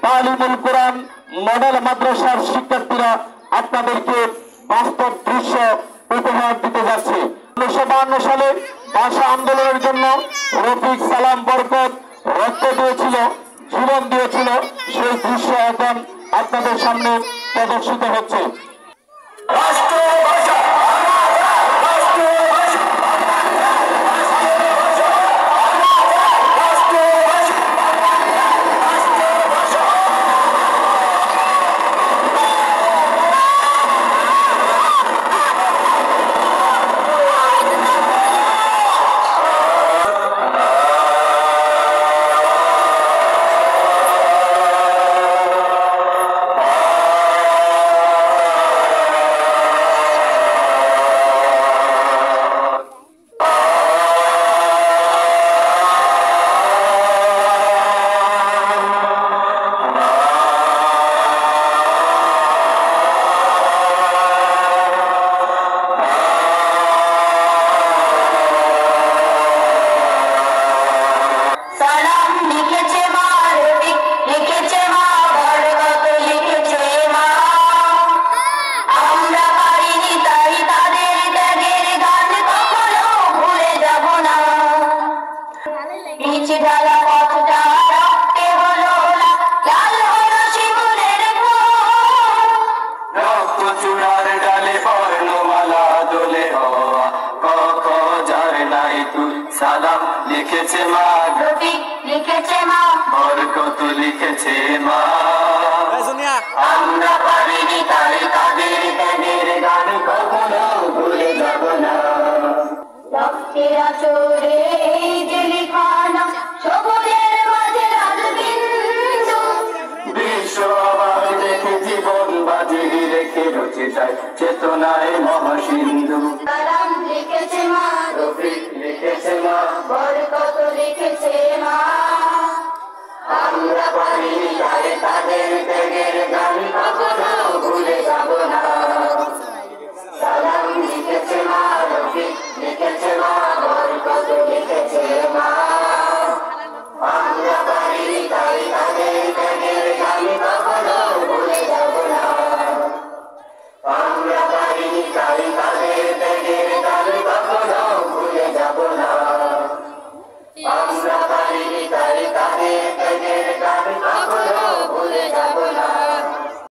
তালিমুল কোরআন model মাদ্রাসার শিক্ষার্থীরা আপনাদেরকে বাস্তব দৃশ্য উপহার দিতে যাচ্ছে। 1952 সালে ভাষা আন্দোলনের জন্য রফিক সালাম বরকত রক্ত দিয়েছিল, জীবন দিয়েছিল, সেই দৃশ্য এখন আপনাদের সামনে প্রদর্শিত হচ্ছে। সালাম লিখেছে মা, রফিক লিখেছে মা, বরকত লিখেছে মা। আমরা পারিনি তাই তাদের ত্যাগের গান কখনো ভুলে যাব না। রক্তের আচরে এই যে লিখানা, সবুজের মাঝে লাল বিন্দু, বিশ্ব আবার দেখে জীবন বাজি রেখে রচিতায় চেতনায় মহাসিন্ধু। সালাম লিখেছে মা, রফিক লিখেছে মা, বরকত লিখেছে মা। আমরা পারিনি